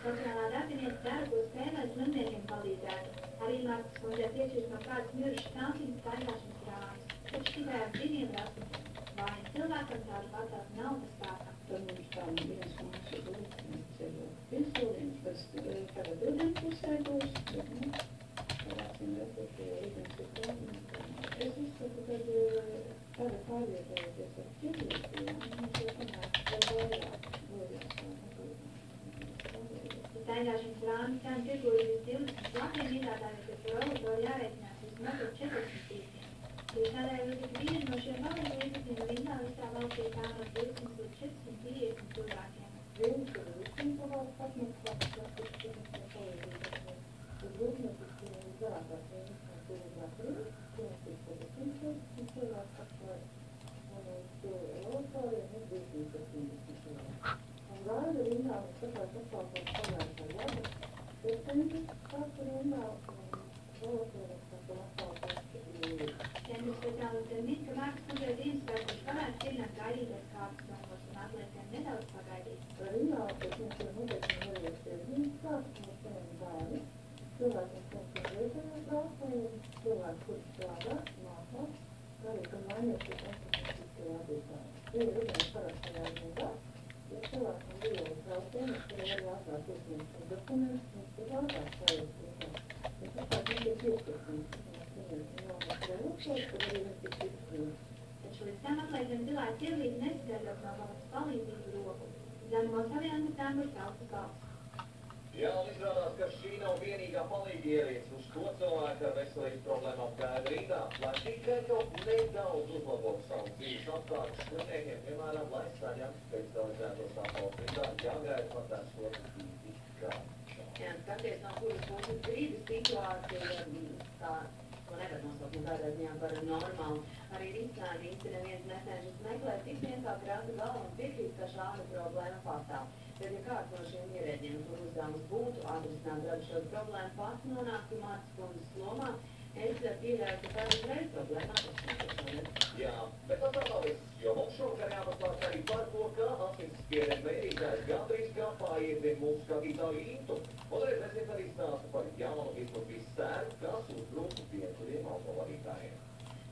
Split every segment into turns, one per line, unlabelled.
Sociālā darbiniece dara, ko spēlē slimniekiem palīdzētu. Arī Martas kundzei piešķirs no kādas mirušas tantiņas staigāšanas rāmis. Taču tikai ar dzīviem rastiem. Vājiem cilvēkam tādu patātu nav bez spēka.
Tad mums tā viens māks ir ceļo pilsūdienas, kas tagad rudens pusē būs, bet, varāsim redzēt, ka rudens ir problēma. Es uzskatu, ka tagad pārvietojoties ar ķirlītiem, mums ir panākt vēl vairāk bojās.
Staigāšanas rāmi cenu tirgu ir līdz 20 latiem iedādājot, ka Europoru jārēķinās vismaz ar 40 tīkiem. Tieši tādēļ līdz vienu no šiem valsts līdzekļiem rindā visā valstī pārnot 20 līdz 450 cilvēkiem.
Viens ir visiem valsts apmaksāt, kas ir palīdzības. Uz rūpniecis ir zarākās vienas no cilvēkiem, kurās ir 450 cilvēku apklāj, un uz Europoriem ir 270 cilvēku. Un gāja rindā, un skatās apkalpot pagājušā gada, 500 kāds rindā, un Europoriem kāds apkalpot jūri.
Centra speciālistiem min, ka Martas kundzei Ziemassvētku kurš varētu cienāt gaidīties kārtas zonos un atliekam nedaudz pagaidīt.
Rindā, pēc mēs jau noteikti varēsies Ziemassvētku, mēs saņem bērni, cilvēkiem saņem vietējā braucējiem, cilvēki, kurš strādā, mācās, arī, ka mainīsies atpakaļ vadītāji. Ir rudens parastajā rindā, ja cilvēkam bija braucējiem, es arī arī ātrāk uzņemt dokumentus, un tad ātrāk sajūt rindā. Es tāpēc mums ir 15.
Taču līdz tam atliekam cilvēku ķirlīti nesagaidot no valsts palīdzību roku. Zemos avianetām ir celtas galvas.
Jā, un izrādās, ka šī nav vienīgā palīga ierīce uz to cilvēku ar veselības problēmām gaida rindā, lai tikai kaut nedaudz uzlabotu savu dzīves apstākļus slimniekiem, piemēram, lai saņemtu specializētos apkalpes rindā, jāgaida patās sotas kā.
Jā, skaties, no kuras puses dzīves situācija, tā, ko nevar nosaukt, un tādā ziņā par normālu. Arī risinājumu īsti neviens necenšas meklēt, tik vienkārši rada galvu un piekrīt, ka šāda problēma pastāv. Tad, ja kāds no šiem ierēģiem, kur uzdevums būtu atrisināt radušos problēmu, pats nonāktu Martas kundzes lomā, es pieļauju, ka tā uzreiz problēma atrisinātos.
Jā, bet tas nav viss, jo mums šovakar jāpastāst arī par to, ka asinsspiediena mērītājs gandrīz kā pāriedien mūsu skatītāju intu. Un reizēs arī stāsta par jaunu izplatīs sēru, kas uzbrūku piecuriem autovadītājiem.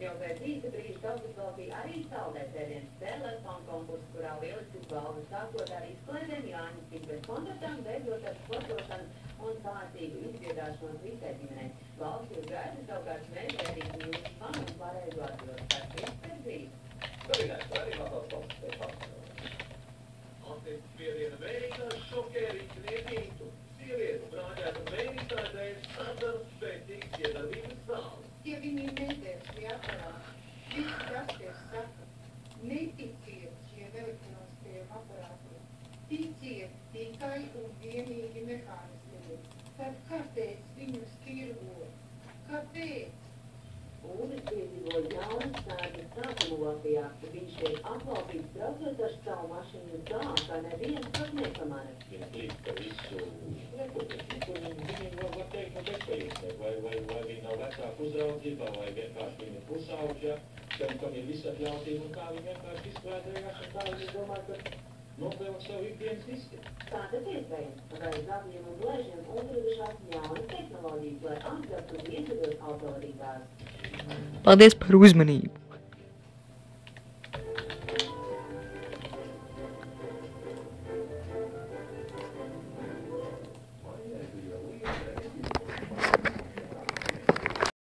Jau pēc īsta brīža Tautas arī saldētēdienas telefonu konkursu, kurā lieliskas balvas sākot ar izklaidēm, Jāņas tik bez kontaktām, beidzot ar sportošanu un pārtīgu izdziedāšanos visai ģimenei. Balvas jūs gaida savukārt mēģināt jūsu fanu un pareizu atbildi. Tas viss pēc brīža.
Kabinēs arī vēl tāds pats. Asinsspiediena mērītājs šokē rīcinieki intu. Sievieti brāļēta mērītāja dēļ sadara spēcīgas iedarbības zāles.
Ja viņi nedēļas pie aparāta, visi dažties saka, neticiet šiem elektroniskajiem aparātiem, ticiet tikai un vienīgi mehānismiem. Tad kāpēc viņus tirgo? Kāpēc?
Uvis piedzīvo jaunas sēdes sākumu Latvijā, ka viņš tiek apvalpīts braucot ar savu mašīnu tā, ka neviens pat nepamanā.
Viņa plīk par visu republiku, un viņi var teikt, ka bezpajūtnieki, vai viņi nav vecāku uzraudzībā, vai vienkārši viņi pusauģa, kam ir visatļautība, un kā viņi vienkārši izklēdējās, un kā viņi domāju, ka nopelna savu ikdienas izskatu.
Tā tas iespējams, vai zapļiem un blēžiem uzradušās jaunas tehnoloģijas, lai apgabtu un iesaļot autovadītājus.
Paldies par uzmanību!